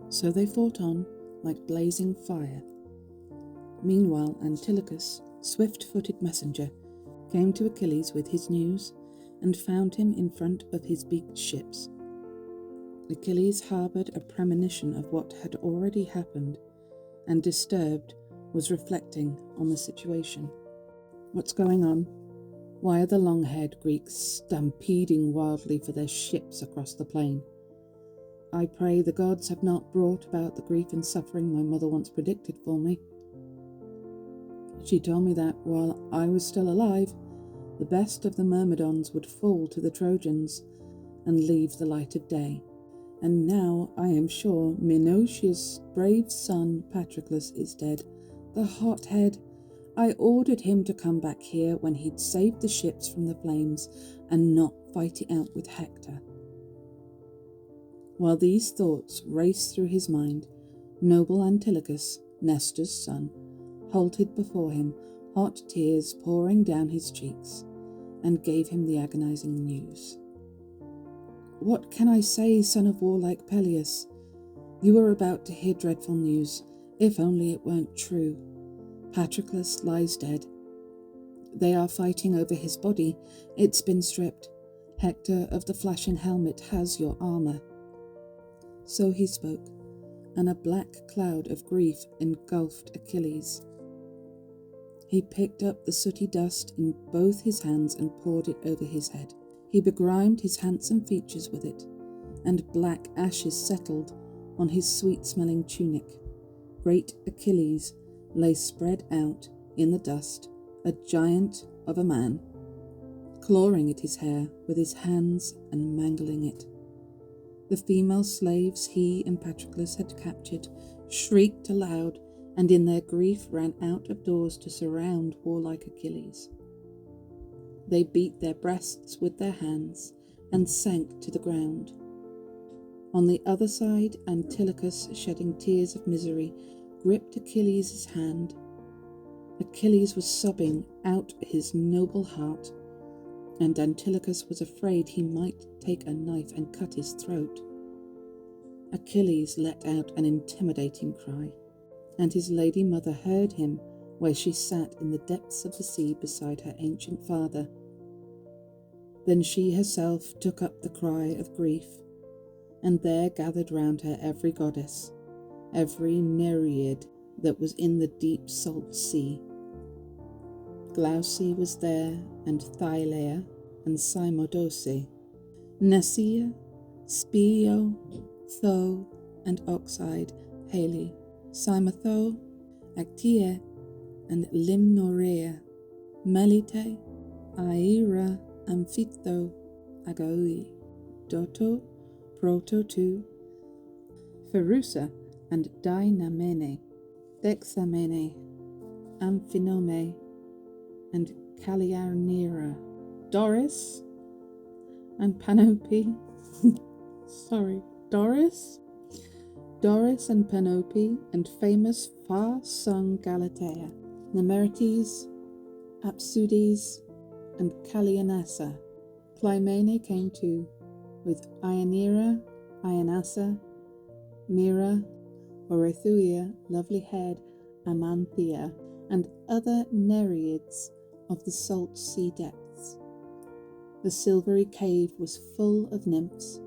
So they fought on like blazing fire. Meanwhile, Antilochus, swift-footed messenger, came to Achilles with his news and found him in front of his beaked ships. Achilles harboured a premonition of what had already happened, and disturbed, was reflecting on the situation. What's going on? Why are the long-haired Greeks stampeding wildly for their ships across the plain? I pray the gods have not brought about the grief and suffering my mother once predicted for me. She told me that while I was still alive, the best of the Myrmidons would fall to the Trojans and leave the light of day. And now I am sure Menoetius' brave son Patroclus is dead, the hothead. I ordered him to come back here when he'd saved the ships from the flames and not fight it out with Hector. While these thoughts raced through his mind, noble Antilochus, Nestor's son, halted before him, hot tears pouring down his cheeks, and gave him the agonizing news. What can I say, son of warlike Peleus? You are about to hear dreadful news, if only it weren't true. Patroclus lies dead. They are fighting over his body. It's been stripped. Hector of the flashing helmet has your armour. So he spoke, and a black cloud of grief engulfed Achilles. He picked up the sooty dust in both his hands and poured it over his head. He begrimed his handsome features with it, and black ashes settled on his sweet-smelling tunic. Great Achilles lay spread out in the dust, a giant of a man, clawing at his hair with his hands and mangling it. The female slaves he and Patroclus had captured shrieked aloud, and in their grief ran out of doors to surround warlike Achilles. They beat their breasts with their hands and sank to the ground. On the other side, Antilochus, shedding tears of misery, gripped Achilles' hand. Achilles was sobbing out his noble heart, and Antilochus was afraid he might take a knife and cut his throat. Achilles let out an intimidating cry, and his lady mother heard him where she sat in the depths of the sea beside her ancient father. Then she herself took up the cry of grief, and there gathered round her every goddess, every Nereid that was in the deep salt sea. Glauce was there, and Thylaea, and Cymodocea, Nessia, Spio, Tho, and Oxide, Hale, Cymotho, Actaea, and Limnorea, Melite, Aira, Amphitho, Agaoi, Doto, Proto-2, Pherusa, and Dynamene, Dexamene, Amphinome, and Calliarnera, Doris, and Panope, Doris and Panope, and famous far-sung Galatea, Nemerites, Apsudes, and Callianassa. Clymene came too, with Ionera, Ionassa, Mira, Orethuia, lovely-haired Amanthea, and other Nereids of the salt sea depths. The silvery cave was full of nymphs.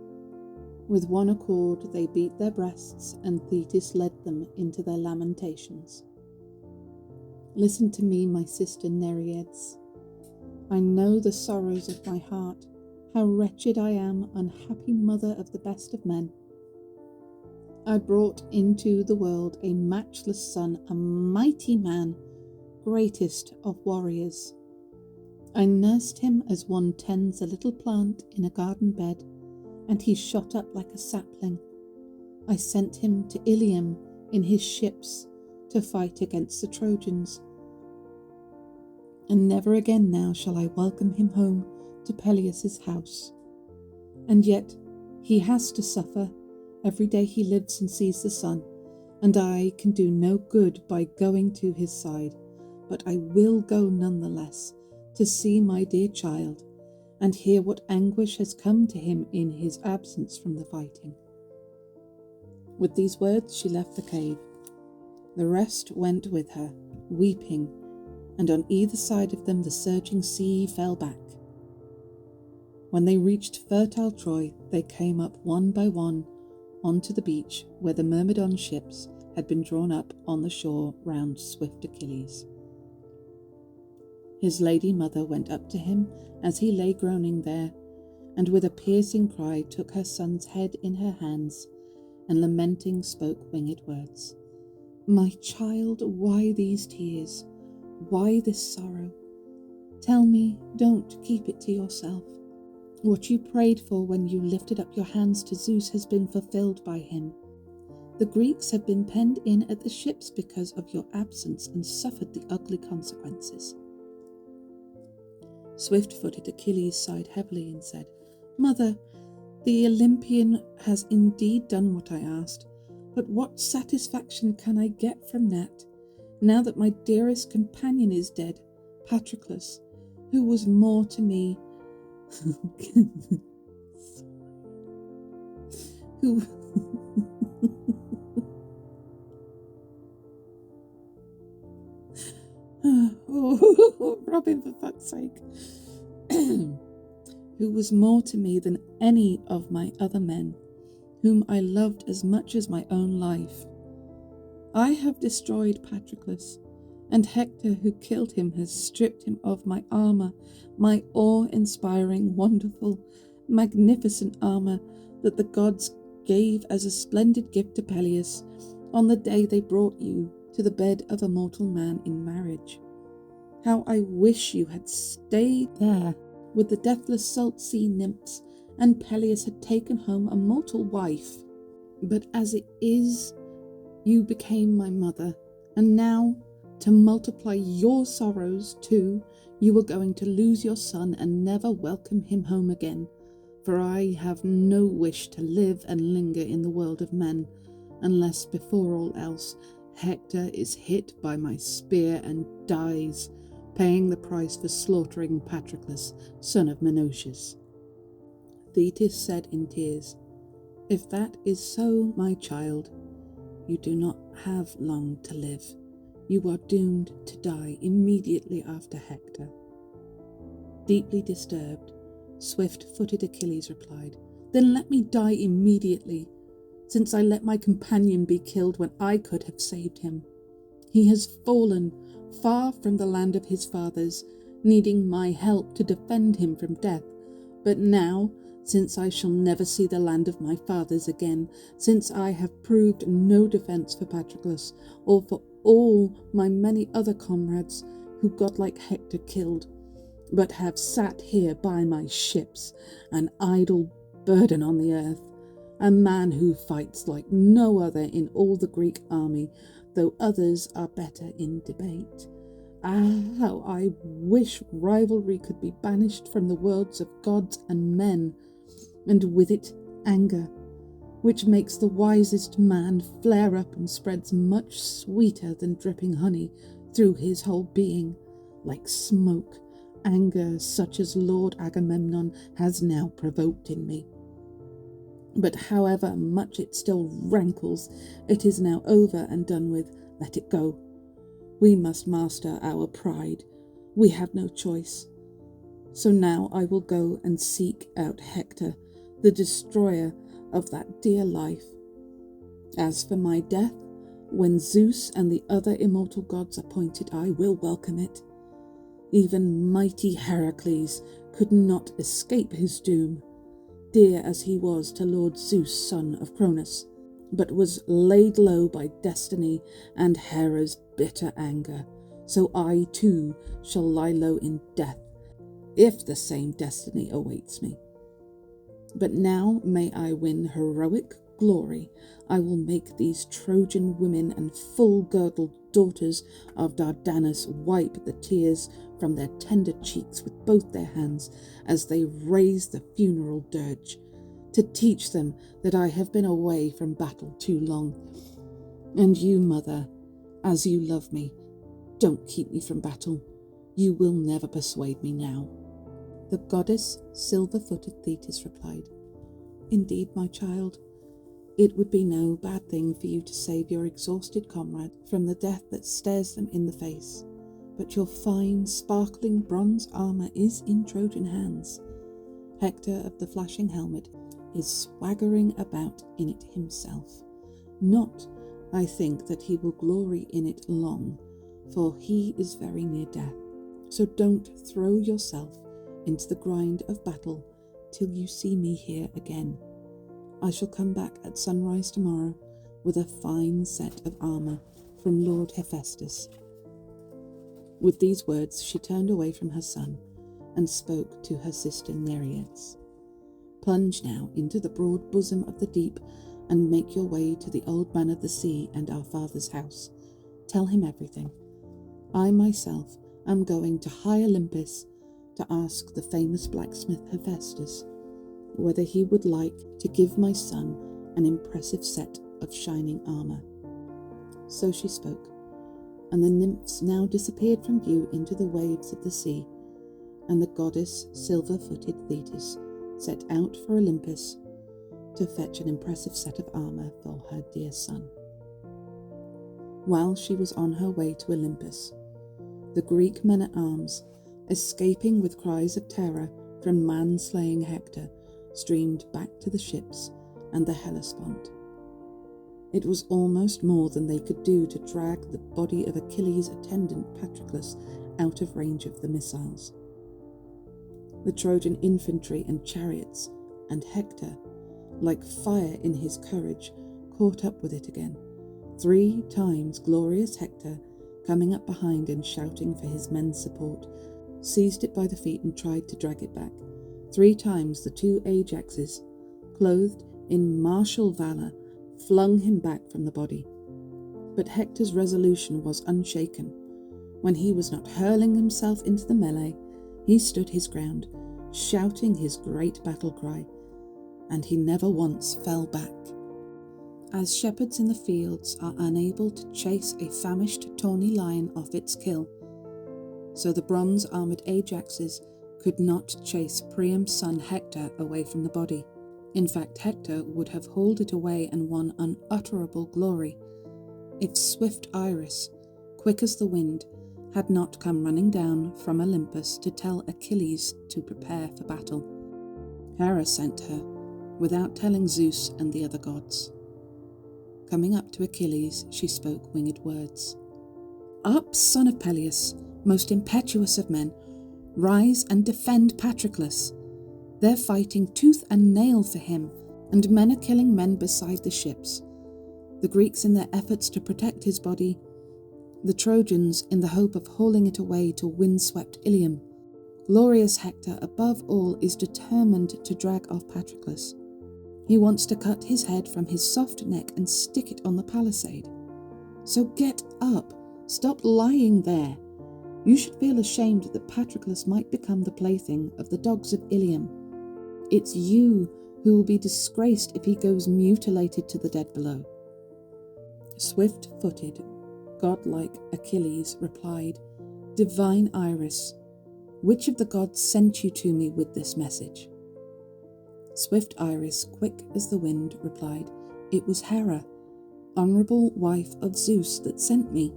With one accord they beat their breasts, and Thetis led them into their lamentations. Listen to me, my sister Nereids. I know the sorrows of my heart, how wretched I am, unhappy mother of the best of men. I brought into the world a matchless son, a mighty man, greatest of warriors. I nursed him as one tends a little plant in a garden bed, and he shot up like a sapling. I sent him to Ilium in his ships to fight against the Trojans. And never again now shall I welcome him home to Peleus' house. And yet he has to suffer every day he lives and sees the sun, and I can do no good by going to his side, but I will go nonetheless to see my dear child and hear what anguish has come to him in his absence from the fighting. With these words she left the cave. The rest went with her, weeping, and on either side of them the surging sea fell back. When they reached fertile Troy, they came up one by one onto the beach where the Myrmidon ships had been drawn up on the shore round swift Achilles. His lady mother went up to him as he lay groaning there, and with a piercing cry took her son's head in her hands, and lamenting spoke winged words. "My child, why these tears? Why this sorrow? Tell me, don't keep it to yourself. What you prayed for when you lifted up your hands to Zeus has been fulfilled by him. The Greeks have been penned in at the ships because of your absence and suffered the ugly consequences." Swift-footed Achilles sighed heavily and said, "Mother, the Olympian has indeed done what I asked, but what satisfaction can I get from that, now that my dearest companion is dead, Patroclus, who was more to me who oh, Robin, for fuck's sake. Who was more to me than any of my other men, whom I loved as much as my own life. I have destroyed Patroclus, and Hector, who killed him, has stripped him of my armour, my awe-inspiring, wonderful, magnificent armour that the gods gave as a splendid gift to Peleus on the day they brought you to the bed of a mortal man in marriage. How I wish you had stayed there with the deathless salt sea nymphs, and Peleus had taken home a mortal wife. But as it is, you became my mother, and now, to multiply your sorrows too, you are going to lose your son and never welcome him home again, for I have no wish to live and linger in the world of men, unless before all else Hector is hit by my spear and dies, paying the price for slaughtering Patroclus, son of Menelaus." Thetis said in tears, "If that is so, my child, you do not have long to live. You are doomed to die immediately after Hector." Deeply disturbed, swift-footed Achilles replied, "Then let me die immediately, since I let my companion be killed when I could have saved him. He has fallen far from the land of his fathers, needing my help to defend him from death. But now, since I shall never see the land of my fathers again, since I have proved no defence for Patroclus, or for all my many other comrades who godlike Hector killed, but have sat here by my ships, an idle burden on the earth, a man who fights like no other in all the Greek army, though others are better in debate. Ah, how I wish rivalry could be banished from the worlds of gods and men, and with it anger, which makes the wisest man flare up and spreads much sweeter than dripping honey through his whole being, like smoke, anger such as Lord Agamemnon has now provoked in me. But however much it still rankles, it is now over and done with. Let it go. We must master our pride. We have no choice. So now I will go and seek out Hector, the destroyer of that dear life. As for my death, when Zeus and the other immortal gods appoint it, I will welcome it. Even mighty Heracles could not escape his doom, dear as he was to Lord Zeus, son of Cronus, but was laid low by destiny and Hera's bitter anger. So I too shall lie low in death, if the same destiny awaits me. But now may I win heroic glory. I will make these Trojan women and full-girdled daughters of Dardanus wipe the tears from their tender cheeks with both their hands as they raise the funeral dirge, to teach them that I have been away from battle too long. And you, mother, as you love me, don't keep me from battle. You will never persuade me now." The goddess silver-footed Thetis replied, "Indeed, my child, It would be no bad thing for you to save your exhausted comrade from the death that stares them in the face, but your fine, sparkling bronze armour is in Trojan hands. Hector of the flashing helmet is swaggering about in it himself. Not, I think, that he will glory in it long, for he is very near death. So don't throw yourself into the grind of battle till you see me here again. I shall come back at sunrise tomorrow with a fine set of armour from Lord Hephaestus." With these words she turned away from her son and spoke to her sister Nereids. "Plunge now into the broad bosom of the deep and make your way to the old man of the sea and our father's house. Tell him everything. I myself am going to high Olympus to ask the famous blacksmith Hephaestus whether he would like to give my son an impressive set of shining armour." So she spoke, and the nymphs now disappeared from view into the waves of the sea, and the goddess silver-footed Thetis set out for Olympus to fetch an impressive set of armour for her dear son. While she was on her way to Olympus, the Greek men-at-arms, escaping with cries of terror from man-slaying Hector, streamed back to the ships and the Hellespont. It was almost more than they could do to drag the body of Achilles' attendant Patroclus out of range of the missiles. The Trojan infantry and chariots, and Hector, like fire in his courage, caught up with it again. 3 times glorious Hector, coming up behind and shouting for his men's support, seized it by the feet and tried to drag it back. 3 times the 2 Ajaxes, clothed in martial valour, flung him back from the body. But Hector's resolution was unshaken. When he was not hurling himself into the melee, he stood his ground, shouting his great battle cry, and he never once fell back. As shepherds in the fields are unable to chase a famished tawny lion off its kill, so the bronze-armoured Ajaxes could not chase Priam's son Hector away from the body. In fact, Hector would have hauled it away and won unutterable glory if swift Iris, quick as the wind, had not come running down from Olympus to tell Achilles to prepare for battle. Hera sent her, without telling Zeus and the other gods. Coming up to Achilles, she spoke winged words. "Up, son of Peleus, most impetuous of men, rise and defend Patroclus. They're fighting tooth and nail for him, and men are killing men beside the ships. The Greeks in their efforts to protect his body, the Trojans in the hope of hauling it away to windswept Ilium. Glorious Hector, above all, is determined to drag off Patroclus. He wants to cut his head from his soft neck and stick it on the palisade. So get up, stop lying there. You should feel ashamed that Patroclus might become the plaything of the dogs of Ilium. It's you who will be disgraced if he goes mutilated to the dead below." Swift-footed, godlike Achilles replied, "Divine Iris, which of the gods sent you to me with this message?" Swift Iris, quick as the wind, replied, "It was Hera, honourable wife of Zeus, that sent me.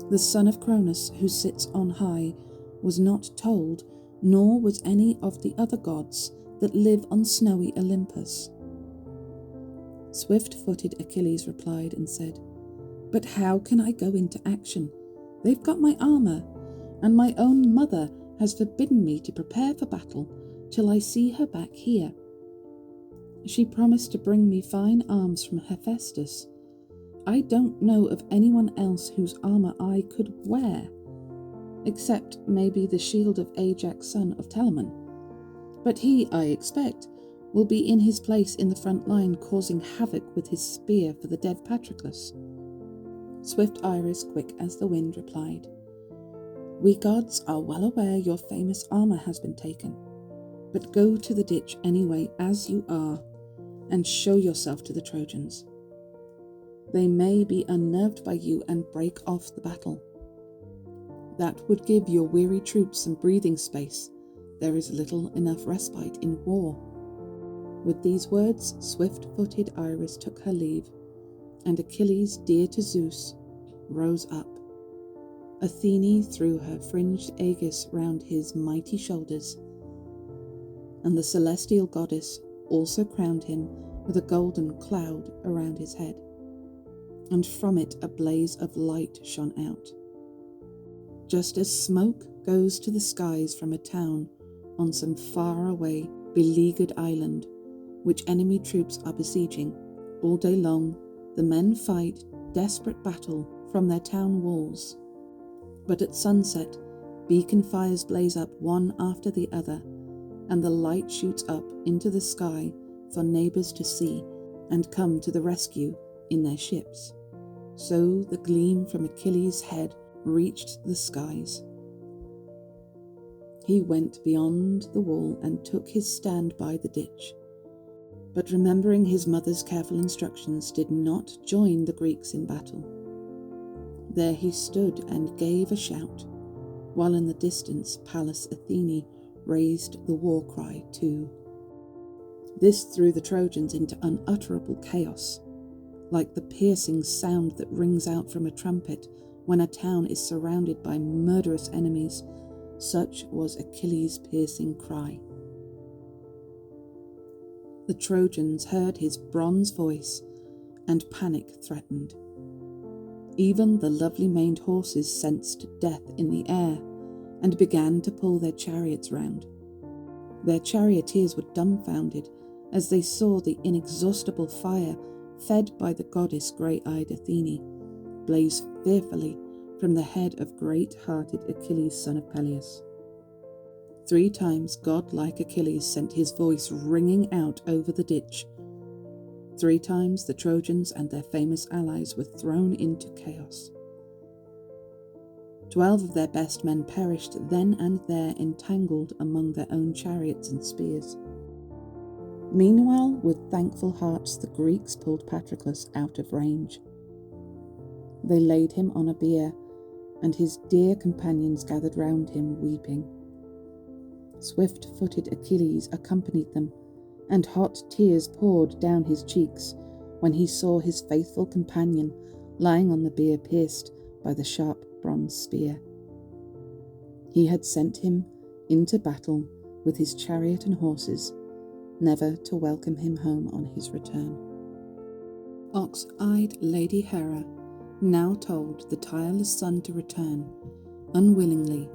The son of Cronus, who sits on high, was not told, nor was any of the other gods that live on snowy Olympus." Swift-footed Achilles replied and said, "But how can I go into action? They've got my armour, and my own mother has forbidden me to prepare for battle till I see her back here. She promised to bring me fine arms from Hephaestus. I don't know of anyone else whose armour I could wear, except maybe the shield of Ajax, son of Telamon. But he, I expect, will be in his place in the front line, causing havoc with his spear for the dead Patroclus." Swift Iris, quick as the wind, replied, "We gods are well aware your famous armour has been taken, but go to the ditch anyway as you are, and show yourself to the Trojans. They may be unnerved by you and break off the battle. That would give your weary troops some breathing space. There is little enough respite in war. With these words, swift-footed Iris took her leave, and Achilles, dear to Zeus, rose up. Athene threw her fringed aegis round his mighty shoulders, and the celestial goddess also crowned him with a golden cloud around his head, and from it a blaze of light shone out. Just as smoke goes to the skies from a town on some far-away, beleaguered island, which enemy troops are besieging, all day long the men fight desperate battle from their town walls. But at sunset, beacon fires blaze up one after the other, and the light shoots up into the sky for neighbours to see and come to the rescue in their ships. So the gleam from Achilles' head reached the skies. He went beyond the wall and took his stand by the ditch, but remembering his mother's careful instructions, did not join the Greeks in battle. There he stood and gave a shout, while in the distance Pallas Athene raised the war cry too. This threw the Trojans into unutterable chaos, like the piercing sound that rings out from a trumpet when a town is surrounded by murderous enemies. Such was Achilles' piercing cry. The Trojans heard his bronze voice, and panic threatened. Even the lovely maned horses sensed death in the air, and began to pull their chariots round. Their charioteers were dumbfounded as they saw the inexhaustible fire fed by the goddess grey-eyed Athene blaze fearfully from the head of great-hearted Achilles, son of Peleus. 3 times god-like Achilles sent his voice ringing out over the ditch. 3 times the Trojans and their famous allies were thrown into chaos. 12 of their best men perished then and there, entangled among their own chariots and spears. Meanwhile, with thankful hearts, the Greeks pulled Patroclus out of range. They laid him on a bier, and his dear companions gathered round him, weeping. Swift-footed Achilles accompanied them, and hot tears poured down his cheeks when he saw his faithful companion lying on the bier, pierced by the sharp bronze spear. He had sent him into battle with his chariot and horses, never to welcome him home on his return. Ox-eyed Lady Hera now told the tireless sun to return, unwillingly,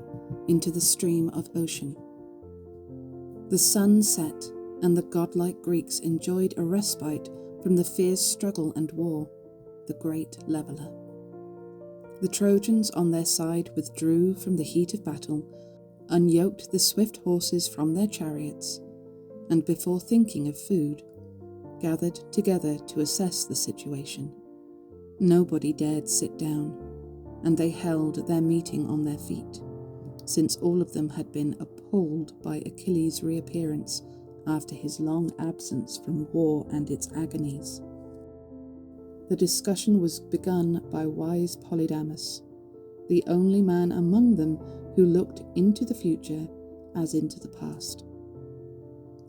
into the stream of ocean. The sun set, and the godlike Greeks enjoyed a respite from the fierce struggle and war, the great leveller. The Trojans on their side withdrew from the heat of battle, unyoked the swift horses from their chariots, and before thinking of food, gathered together to assess the situation. Nobody dared sit down, and they held their meeting on their feet, since all of them had been appalled by Achilles' reappearance after his long absence from war and its agonies. The discussion was begun by wise Polydamas, the only man among them who looked into the future as into the past.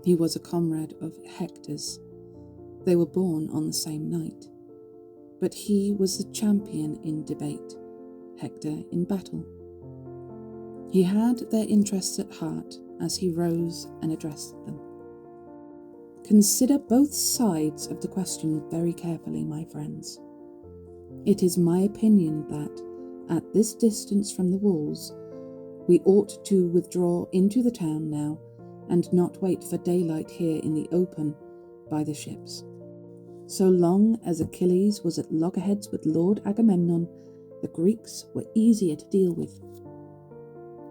He was a comrade of Hector's. They were born on the same night. But he was the champion in debate, Hector in battle. He had their interests at heart as he rose and addressed them. Consider both sides of the question very carefully, my friends. It is my opinion that, at this distance from the walls, we ought to withdraw into the town now and not wait for daylight here in the open by the ships. So long as Achilles was at loggerheads with Lord Agamemnon, the Greeks were easier to deal with.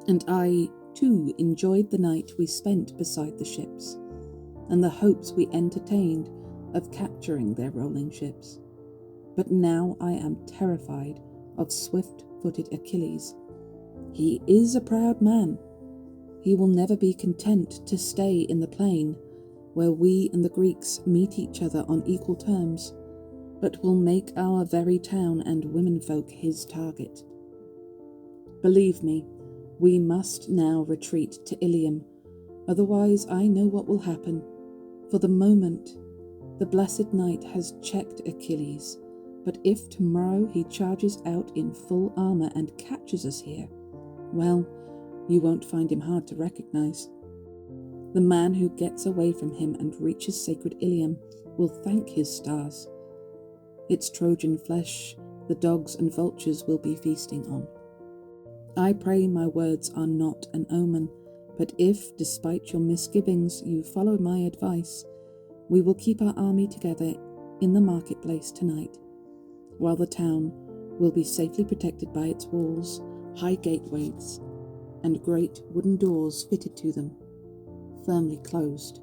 And I, too, enjoyed the night we spent beside the ships, and the hopes we entertained of capturing their rolling ships. But now I am terrified of swift-footed Achilles. He is a proud man. He will never be content to stay in the plain, where we and the Greeks meet each other on equal terms, but will make our very town and womenfolk his target. Believe me, we must now retreat to Ilium, otherwise I know what will happen. For the moment, the blessed night has checked Achilles, but if tomorrow he charges out in full armour and catches us here, well, you won't find him hard to recognize. The man who gets away from him and reaches sacred Ilium will thank his stars. Its Trojan flesh the dogs and vultures will be feasting on. I pray my words are not an omen, but if, despite your misgivings, you follow my advice, we will keep our army together in the marketplace tonight, while the town will be safely protected by its walls, high gateways, and great wooden doors fitted to them, firmly closed.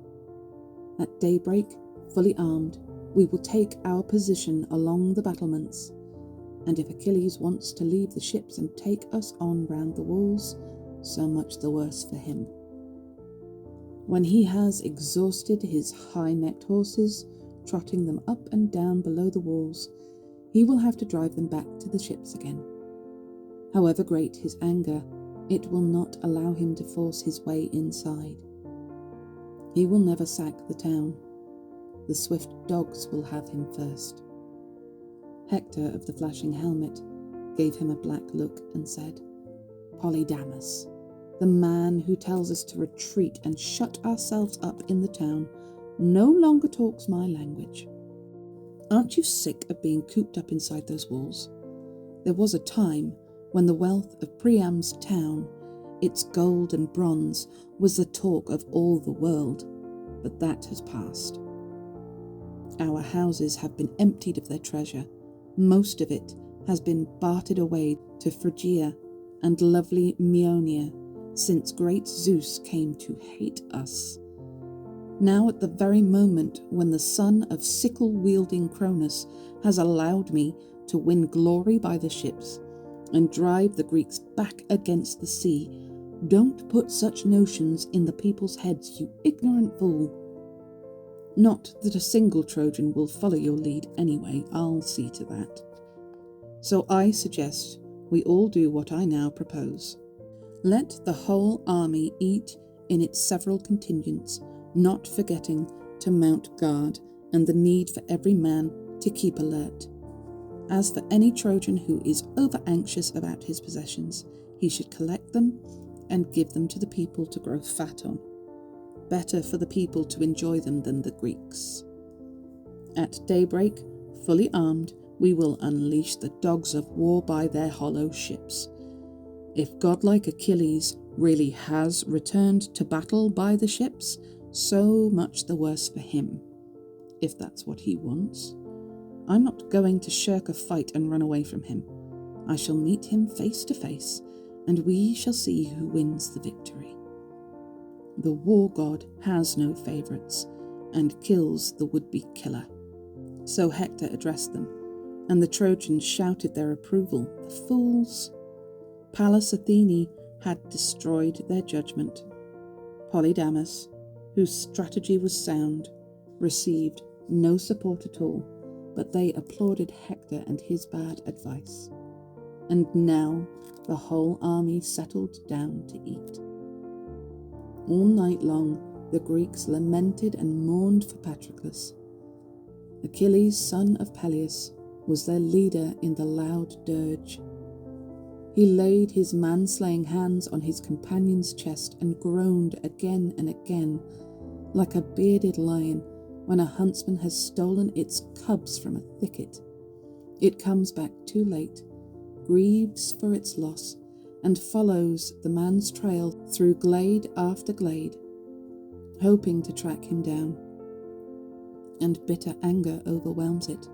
At daybreak, fully armed, we will take our position along the battlements, and if Achilles wants to leave the ships and take us on round the walls, so much the worse for him. When he has exhausted his high-necked horses, trotting them up and down below the walls, he will have to drive them back to the ships again. However great his anger, it will not allow him to force his way inside. He will never sack the town. The swift dogs will have him first. Hector of the flashing helmet gave him a black look and said, Polydamas, the man who tells us to retreat and shut ourselves up in the town, no longer talks my language. Aren't you sick of being cooped up inside those walls? There was a time when the wealth of Priam's town, its gold and bronze, was the talk of all the world, but that has passed. Our houses have been emptied of their treasure. Most of it has been bartered away to Phrygia and lovely Maeonia, since great Zeus came to hate us. Now at the very moment when the son of sickle-wielding Cronus has allowed me to win glory by the ships and drive the Greeks back against the sea, don't put such notions in the people's heads, you ignorant fool. Not that a single Trojan will follow your lead anyway, I'll see to that. So I suggest we all do what I now propose. Let the whole army eat in its several contingents, not forgetting to mount guard and the need for every man to keep alert. As for any Trojan who is over-anxious about his possessions, he should collect them and give them to the people to grow fat on. Better for the people to enjoy them than the Greeks. At daybreak, fully armed, we will unleash the dogs of war by their hollow ships. If godlike Achilles really has returned to battle by the ships, so much the worse for him, if that's what he wants. I'm not going to shirk a fight and run away from him. I shall meet him face to face, and we shall see who wins the victory. The war god has no favourites, and kills the would-be killer. So Hector addressed them, and the Trojans shouted their approval. The fools! Pallas Athene had destroyed their judgment. Polydamas, whose strategy was sound, received no support at all, but they applauded Hector and his bad advice. And now the whole army settled down to eat. All night long the Greeks lamented and mourned for Patroclus. Achilles, son of Peleus, was their leader in the loud dirge. He laid his man-slaying hands on his companion's chest and groaned again and again, like a bearded lion when a huntsman has stolen its cubs from a thicket. It comes back too late, grieves for its loss, and follows the man's trail through glade after glade, hoping to track him down. And bitter anger overwhelms it,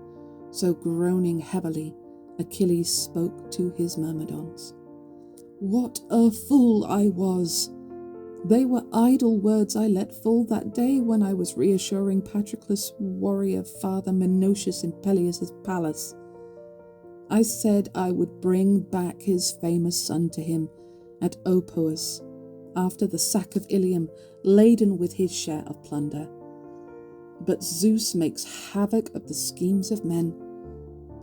so groaning heavily, Achilles spoke to his myrmidons. What a fool I was! They were idle words I let fall that day when I was reassuring Patroclus' warrior father Menelaus in Peleus' palace. I said I would bring back his famous son to him at Opous after the sack of Ilium, laden with his share of plunder. But Zeus makes havoc of the schemes of men,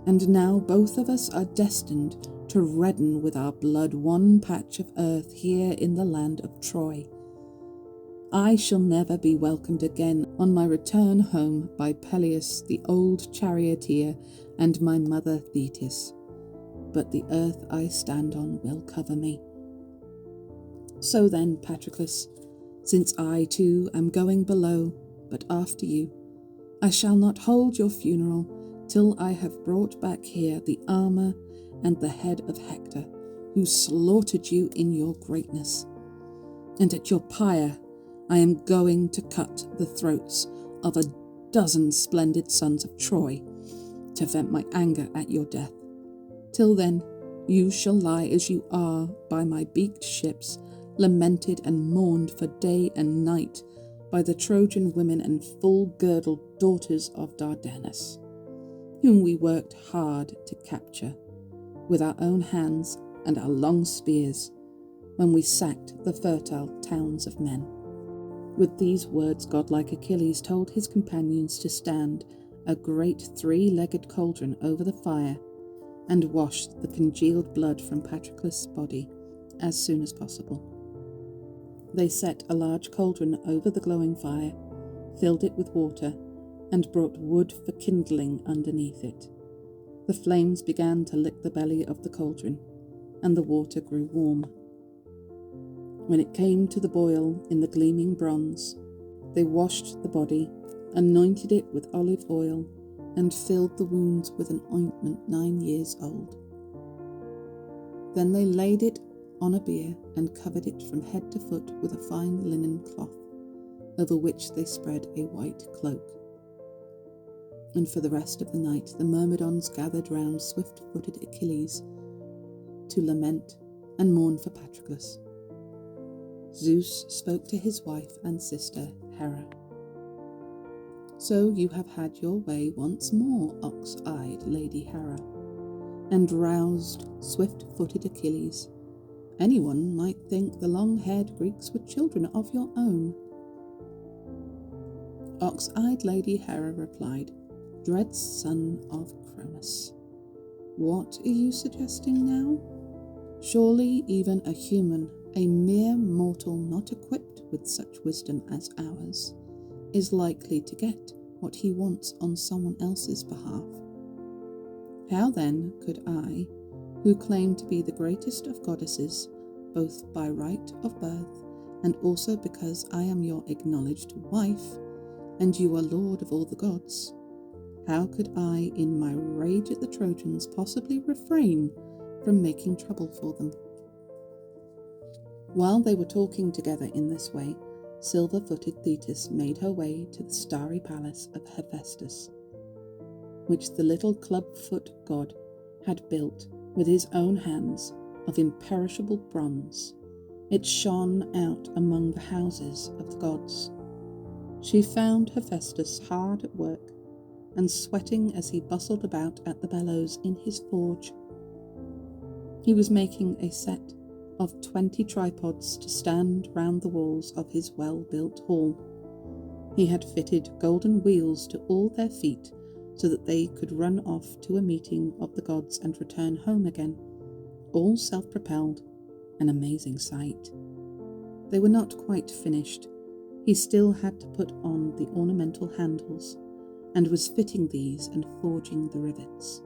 and now both of us are destined to redden with our blood one patch of earth here in the land of Troy. I shall never be welcomed again on my return home by Peleus the old charioteer and my mother Thetis. But the earth I stand on will cover me. So then, Patroclus, since I too am going below, but after you, I shall not hold your funeral till I have brought back here the armour and the head of Hector, who slaughtered you in your greatness. And at your pyre I am going to cut the throats of 12 splendid sons of Troy, to vent my anger at your death. Till then, you shall lie as you are by my beaked ships, lamented and mourned for day and night by the Trojan women and full-girdled daughters of Dardanus, whom we worked hard to capture with our own hands and our long spears, when we sacked the fertile towns of men. With these words, godlike Achilles told his companions to stand a great 3-legged cauldron over the fire and wash the congealed blood from Patroclus' body as soon as possible. They set a large cauldron over the glowing fire, filled it with water, and brought wood for kindling underneath it. The flames began to lick the belly of the cauldron, and the water grew warm. When it came to the boil in the gleaming bronze, they washed the body, anointed it with olive oil, and filled the wounds with an ointment 9 years old. Then they laid it on a bier and covered it from head to foot with a fine linen cloth, over which they spread a white cloak. And for the rest of the night the Myrmidons gathered round swift-footed Achilles to lament and mourn for Patroclus. Zeus spoke to his wife and sister Hera. So you have had your way once more, ox-eyed Lady Hera, and roused swift-footed Achilles. Anyone might think the long-haired Greeks were children of your own. Ox-eyed Lady Hera replied, Dread son of Cronus, what are you suggesting now? Surely even a human, a mere mortal not equipped with such wisdom as ours, is likely to get what he wants on someone else's behalf. How then could I, who claim to be the greatest of goddesses, both by right of birth and also because I am your acknowledged wife, and you are lord of all the gods, how could I, in my rage at the Trojans, possibly refrain from making trouble for them? While they were talking together in this way, silver-footed Thetis made her way to the starry palace of Hephaestus, which the little club-foot god had built with his own hands of imperishable bronze. It shone out among the houses of the gods. She found Hephaestus hard at work and sweating as he bustled about at the bellows in his forge. He was making a set of 20 tripods to stand round the walls of his well-built hall. He had fitted golden wheels to all their feet so that they could run off to a meeting of the gods and return home again, all self-propelled, an amazing sight. They were not quite finished. He still had to put on the ornamental handles, and was fitting these and forging the rivets.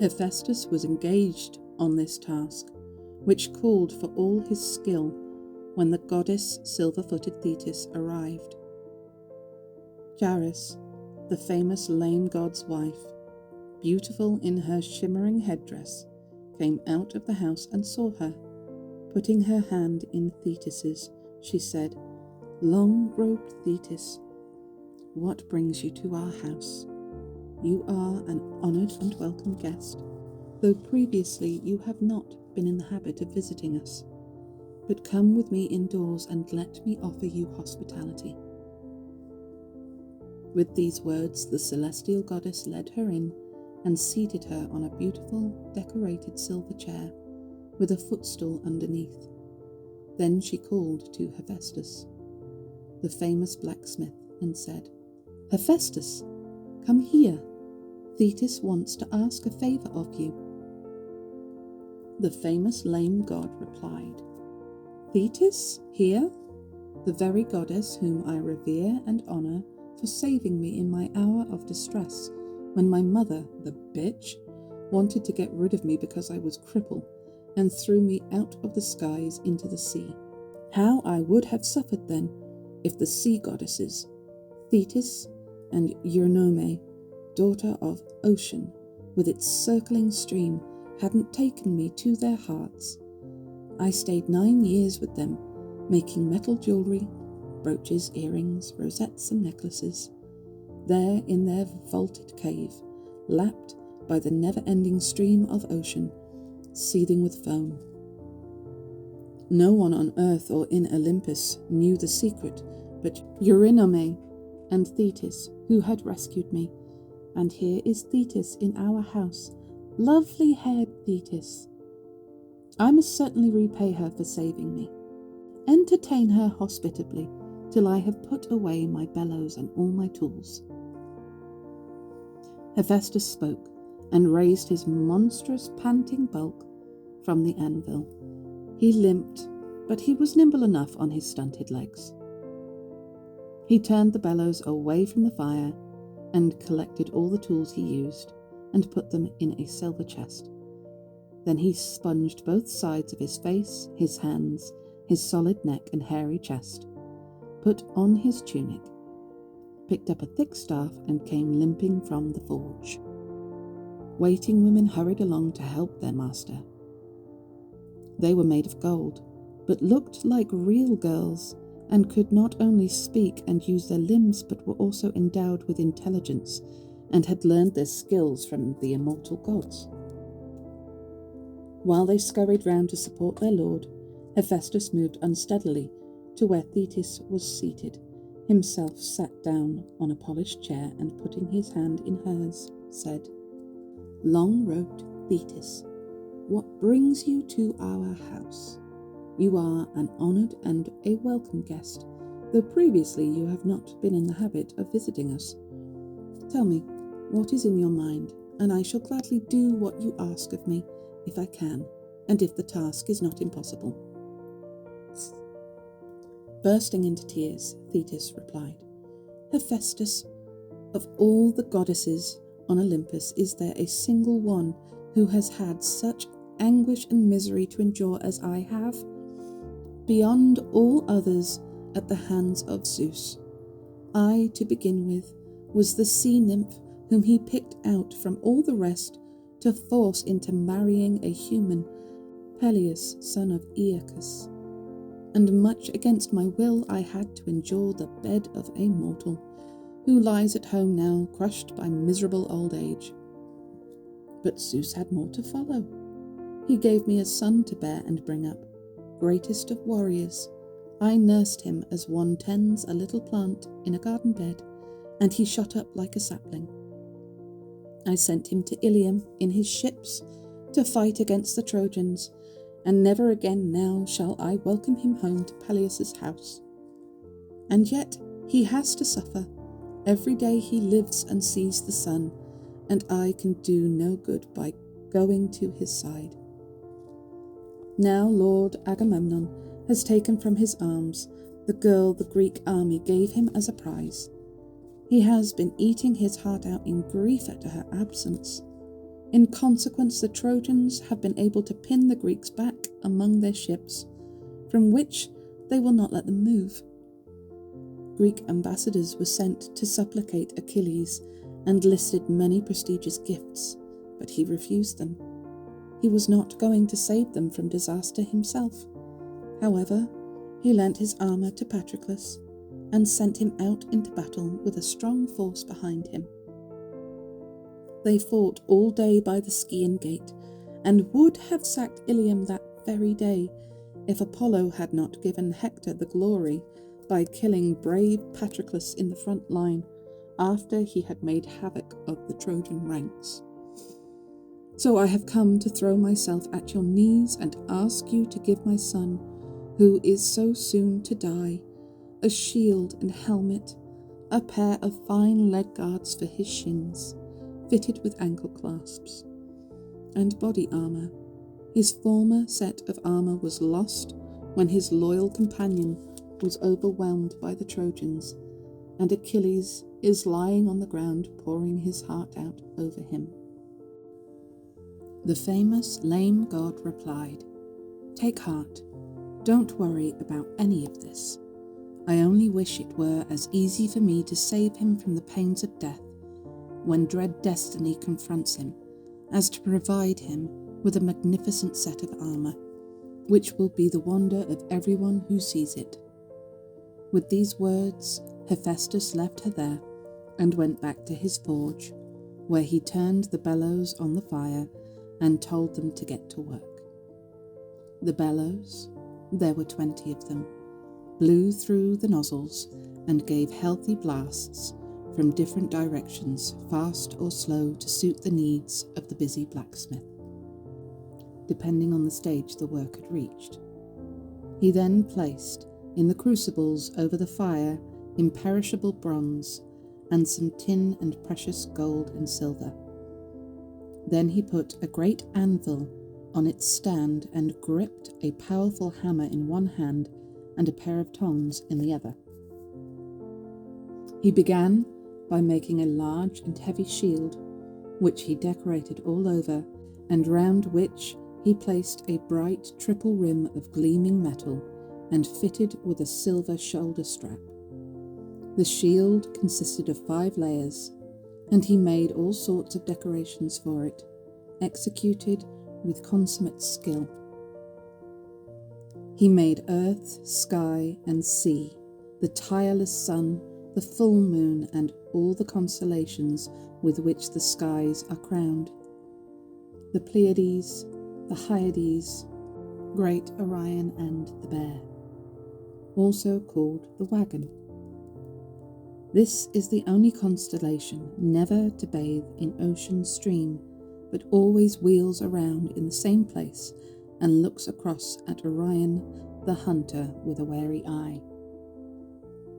Hephaestus was engaged on this task, which called for all his skill, when the goddess silver-footed Thetis arrived. Charis, the famous lame god's wife, beautiful in her shimmering headdress, came out of the house and saw her. Putting her hand in Thetis's, she said, Long-robed Thetis, what brings you to our house? You are an honoured and welcome guest, though previously you have not been in the habit of visiting us. But come with me indoors and let me offer you hospitality. With these words, the celestial goddess led her in and seated her on a beautiful, decorated silver chair with a footstool underneath. Then she called to Hephaestus, the famous blacksmith, and said, Hephaestus, come here. Thetis wants to ask a favour of you. The famous lame god replied, Thetis, here? the very goddess whom I revere and honour for saving me in my hour of distress, when my mother, the bitch, wanted to get rid of me because I was crippled, and threw me out of the skies into the sea. How I would have suffered then, if the sea goddesses, Thetis and Eurynome, daughter of Ocean, with its circling stream, hadn't taken me to their hearts. I stayed 9 years with them, making metal jewellery, brooches, earrings, rosettes and necklaces, there in their vaulted cave, lapped by the never-ending stream of ocean, seething with foam. No one on earth or in Olympus knew the secret but Eurynome and Thetis, who had rescued me. And here is Thetis in our house, lovely-haired Thetis. I must certainly repay her for saving me. Entertain her hospitably till I have put away my bellows and all my tools." Hephaestus spoke and raised his monstrous panting bulk from the anvil. He limped, but he was nimble enough on his stunted legs. He turned the bellows away from the fire and collected all the tools he used and put them in a silver chest. Then he sponged both sides of his face, his hands, his solid neck and hairy chest, put on his tunic, picked up a thick staff and came limping from the forge. Waiting women hurried along to help their master. They were made of gold, but looked like real girls, and could not only speak and use their limbs, but were also endowed with intelligence, and had learned their skills from the immortal gods. While they scurried round to support their lord, Hephaestus moved unsteadily to where Thetis was seated, himself sat down on a polished chair, and putting his hand in hers, said, "Long-robed Thetis, what brings you to our house? You are an honoured and a welcome guest, though previously you have not been in the habit of visiting us. Tell me, what is in your mind, and I shall gladly do what you ask of me, if I can, and if the task is not impossible." Bursting into tears, Thetis replied, "Hephaestus, of all the goddesses on Olympus, is there a single one who has had such anguish and misery to endure as I have? Beyond all others at the hands of Zeus. I, to begin with, was the sea nymph whom he picked out from all the rest to force into marrying a human, Peleus, son of Aeacus. And much against my will I had to endure the bed of a mortal, who lies at home now, crushed by miserable old age. But Zeus had more to follow. He gave me a son to bear and bring up, greatest of warriors. I nursed him as one tends a little plant in a garden bed, and he shot up like a sapling. I sent him to Ilium in his ships to fight against the Trojans, and never again now shall I welcome him home to Peleus' house. And yet he has to suffer. Every day he lives and sees the sun, and I can do no good by going to his side. Now Lord Agamemnon has taken from his arms the girl the Greek army gave him as a prize. He has been eating his heart out in grief at her absence. In consequence, the Trojans have been able to pin the Greeks back among their ships, from which they will not let them move. Greek ambassadors were sent to supplicate Achilles and listed many prestigious gifts, but he refused them. He was not going to save them from disaster himself. However, he lent his armour to Patroclus and sent him out into battle with a strong force behind him. They fought all day by the Scaean gate, and would have sacked Ilium that very day, if Apollo had not given Hector the glory by killing brave Patroclus in the front line after he had made havoc of the Trojan ranks. So I have come to throw myself at your knees and ask you to give my son, who is so soon to die, a shield and helmet, a pair of fine leg guards for his shins, fitted with ankle clasps, and body armour. His former set of armour was lost when his loyal companion was overwhelmed by the Trojans, and Achilles is lying on the ground pouring his heart out over him. The famous lame god replied, "Take heart, don't worry about any of this. I only wish it were as easy for me to save him from the pains of death when dread destiny confronts him, as to provide him with a magnificent set of armour, which will be the wonder of everyone who sees it." With these words, Hephaestus left her there and went back to his forge, where he turned the bellows on the fire and told them to get to work. The bellows, there were 20 of them, blew through the nozzles and gave healthy blasts from different directions, fast or slow, to suit the needs of the busy blacksmith, depending on the stage the work had reached. He then placed in the crucibles over the fire imperishable bronze and some tin and precious gold and silver. Then he put a great anvil on its stand and gripped a powerful hammer in one hand and a pair of tongs in the other. He began by making a large and heavy shield, which he decorated all over, and round which he placed a bright triple rim of gleaming metal and fitted with a silver shoulder strap. The shield consisted of 5 layers, and he made all sorts of decorations for it, executed with consummate skill. He made earth, sky, and sea, the tireless sun, the full moon, and all the constellations with which the skies are crowned, the Pleiades, the Hyades, great Orion, and the Bear, also called the Wagon. This is the only constellation never to bathe in ocean stream, but always wheels around in the same place and looks across at Orion, the hunter, with a wary eye.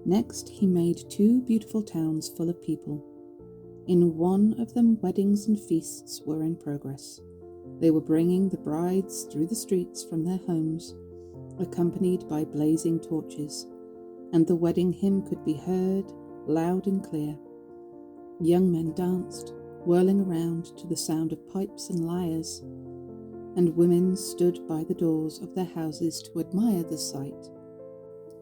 Next he made 2 beautiful towns full of people. In one of them weddings and feasts were in progress. They were bringing the brides through the streets from their homes, accompanied by blazing torches, and the wedding hymn could be heard loud and clear. Young men danced, whirling around to the sound of pipes and lyres, and women stood by the doors of their houses to admire the sight.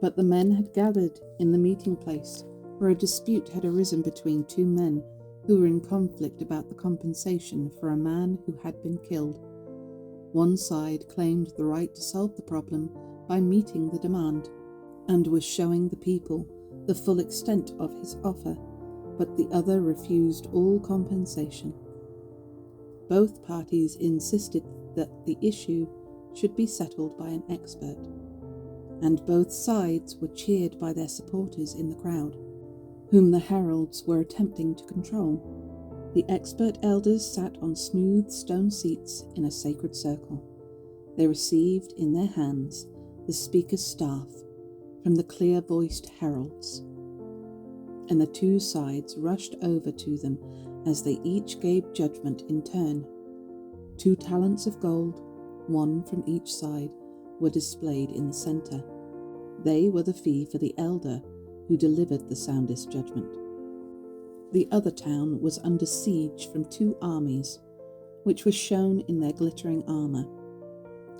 But the men had gathered in the meeting place, where a dispute had arisen between 2 men who were in conflict about the compensation for a man who had been killed. One side claimed the right to solve the problem by meeting the demand, and was showing the people the full extent of his offer, but the other refused all compensation. Both parties insisted that the issue should be settled by an expert, and both sides were cheered by their supporters in the crowd, whom the heralds were attempting to control. The expert elders sat on smooth stone seats in a sacred circle. They received in their hands the speaker's staff from the clear-voiced heralds, and the 2 sides rushed over to them as they each gave judgment in turn. 2 talents of gold, 1 from each side, were displayed in the centre. They were the fee for the elder who delivered the soundest judgment. The other town was under siege from 2 armies, which was shown in their glittering armour.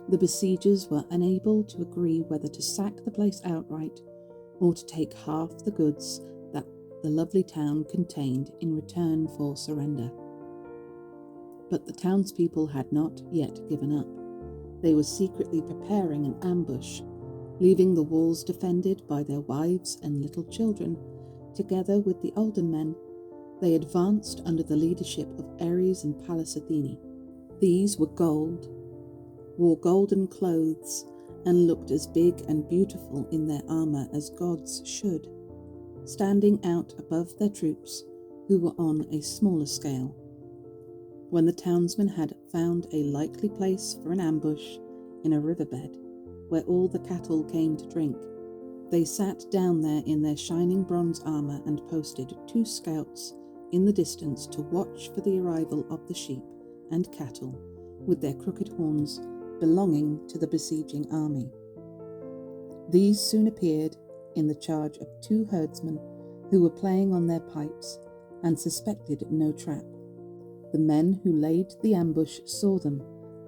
The besiegers were unable to agree whether to sack the place outright or to take half the goods that the lovely town contained in return for surrender. But the townspeople had not yet given up. They were secretly preparing an ambush, leaving the walls defended by their wives and little children. Together with the older men, they advanced under the leadership of Ares and Pallas Athene. These were gold, wore golden clothes, and looked as big and beautiful in their armour as gods should, standing out above their troops, who were on a smaller scale. When the townsmen had found a likely place for an ambush in a riverbed, where all the cattle came to drink, they sat down there in their shining bronze armour and posted 2 scouts in the distance to watch for the arrival of the sheep and cattle with their crooked horns belonging to the besieging army. These soon appeared in the charge of 2 herdsmen who were playing on their pipes and suspected no trap. The men who laid the ambush saw them,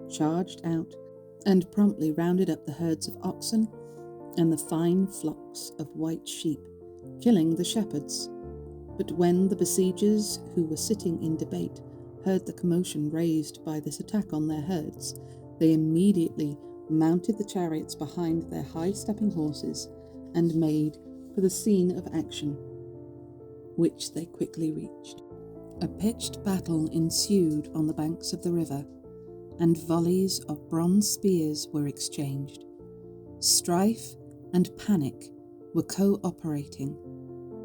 charged out, and promptly rounded up the herds of oxen and the fine flocks of white sheep, killing the shepherds. But when the besiegers, who were sitting in debate, heard the commotion raised by this attack on their herds, they immediately mounted the chariots behind their high-stepping horses and made for the scene of action, which they quickly reached. A pitched battle ensued on the banks of the river, and volleys of bronze spears were exchanged. Strife and panic were co-operating,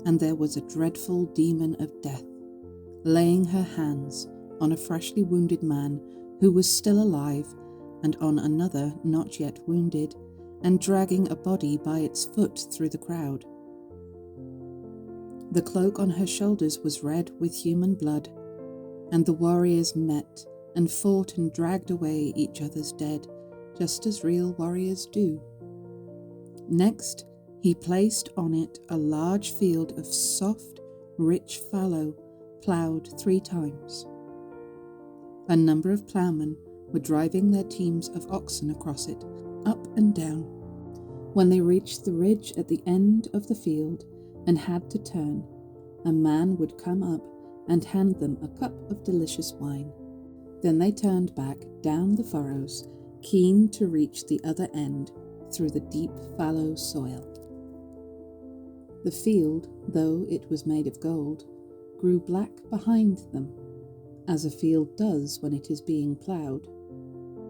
and there was a dreadful demon of death, laying her hands on a freshly wounded man who was still alive, and on another not yet wounded, and dragging a body by its foot through the crowd. The cloak on her shoulders was red with human blood, and the warriors met and fought and dragged away each other's dead, just as real warriors do. Next, he placed on it a large field of soft, rich fallow, ploughed 3 times. A number of ploughmen were driving their teams of oxen across it, up and down. When they reached the ridge at the end of the field and had to turn, a man would come up and hand them a cup of delicious wine. Then they turned back down the furrows, keen to reach the other end through the deep fallow soil. The field, though it was made of gold, grew black behind them, as a field does when it is being ploughed.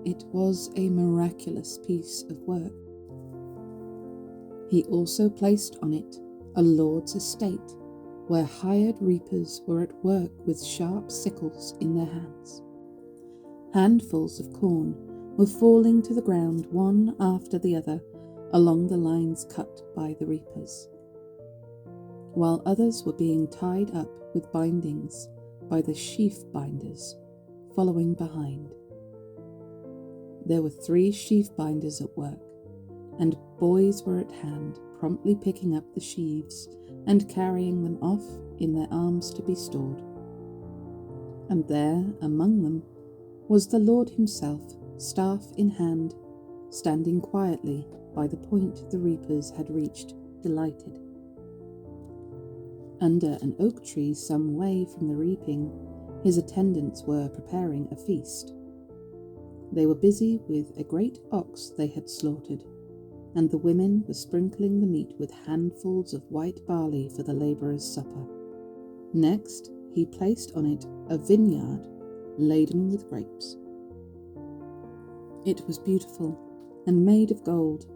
It was a miraculous piece of work. He also placed on it a lord's estate, where hired reapers were at work with sharp sickles in their hands. Handfuls of corn were falling to the ground one after the other along the lines cut by the reapers, while others were being tied up with bindings by the sheaf binders following behind. There were 3 sheaf binders at work, and boys were at hand, promptly picking up the sheaves and carrying them off in their arms to be stored. And there, among them, was the Lord himself, staff in hand, standing quietly by the point the reapers had reached, delighted. Under an oak tree some way from the reaping, his attendants were preparing a feast. They were busy with a great ox they had slaughtered, and the women were sprinkling the meat with handfuls of white barley for the labourers' supper. Next, he placed on it a vineyard laden with grapes. It was beautiful and made of gold,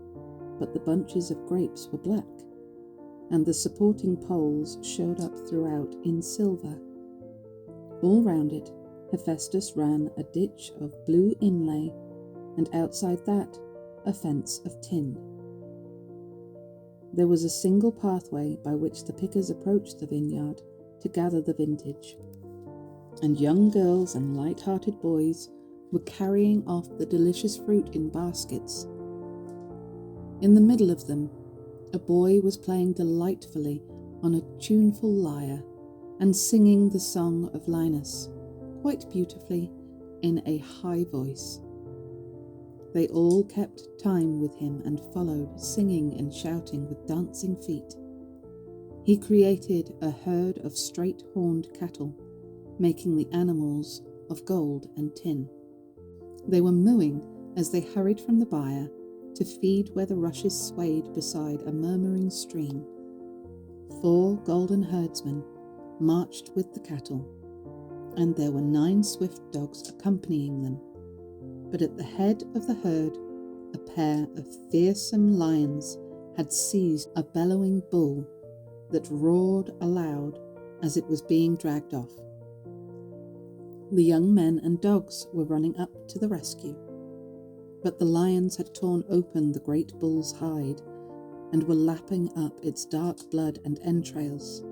but the bunches of grapes were black, and the supporting poles showed up throughout in silver. All round it, Hephaestus ran a ditch of blue inlay, and outside that, a fence of tin. There was a single pathway by which the pickers approached the vineyard to gather the vintage, and young girls and light-hearted boys were carrying off the delicious fruit in baskets. In the middle of them, a boy was playing delightfully on a tuneful lyre and singing the song of Linus, quite beautifully, in a high voice. They all kept time with him and followed, singing and shouting with dancing feet. He created a herd of straight-horned cattle, making the animals of gold and tin. They were mooing as they hurried from the byre to feed where the rushes swayed beside a murmuring stream. 4 golden herdsmen marched with the cattle, and there were 9 swift dogs accompanying them. But at the head of the herd, a pair of fearsome lions had seized a bellowing bull that roared aloud as it was being dragged off. The young men and dogs were running up to the rescue, but the lions had torn open the great bull's hide and were lapping up its dark blood and entrails.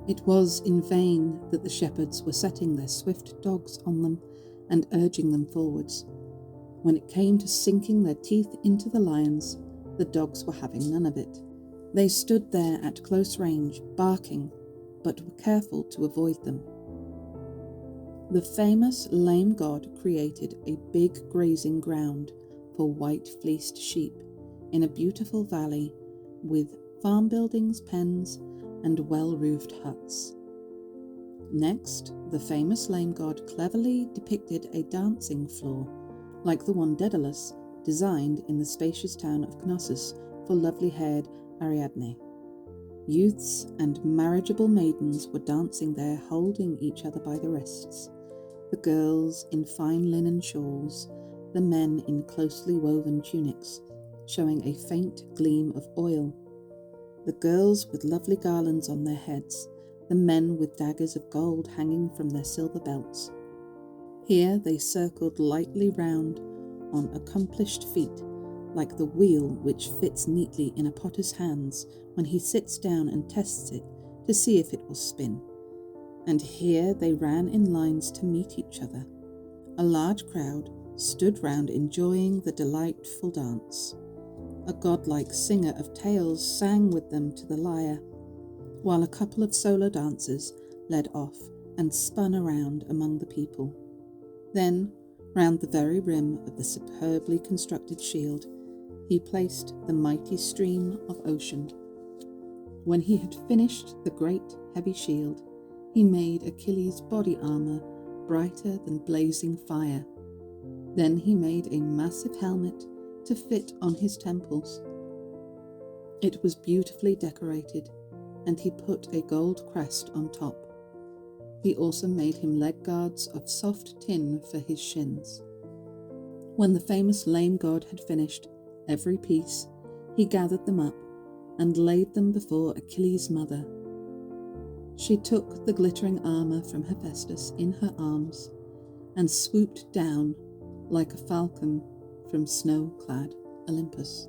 It was in vain that the shepherds were setting their swift dogs on them and urging them forwards. When it came to sinking their teeth into the lions, the dogs were having none of it. They stood there at close range, barking, but were careful to avoid them. The famous lame god created a big grazing ground for white-fleeced sheep in a beautiful valley with farm buildings, pens, and well-roofed huts. Next, the famous lame god cleverly depicted a dancing floor, like the one Daedalus designed in the spacious town of Knossos for lovely-haired Ariadne. Youths and marriageable maidens were dancing there, holding each other by the wrists, the girls in fine linen shawls, the men in closely woven tunics, showing a faint gleam of oil, the girls with lovely garlands on their heads, the men with daggers of gold hanging from their silver belts. Here they circled lightly round on accomplished feet, like the wheel which fits neatly in a potter's hands when he sits down and tests it to see if it will spin. And here they ran in lines to meet each other. A large crowd stood round enjoying the delightful dance. A godlike singer of tales sang with them to the lyre, while a couple of solo dancers led off and spun around among the people. Then, round the very rim of the superbly constructed shield, he placed the mighty stream of ocean. When he had finished the great heavy shield, he made Achilles' body armour brighter than blazing fire. Then he made a massive helmet to fit on his temples. It was beautifully decorated, and he put a gold crest on top. He also made him leg guards of soft tin for his shins. When the famous lame god had finished every piece, he gathered them up and laid them before Achilles' mother. She took the glittering armour from Hephaestus in her arms and swooped down like a falcon from snow-clad Olympus.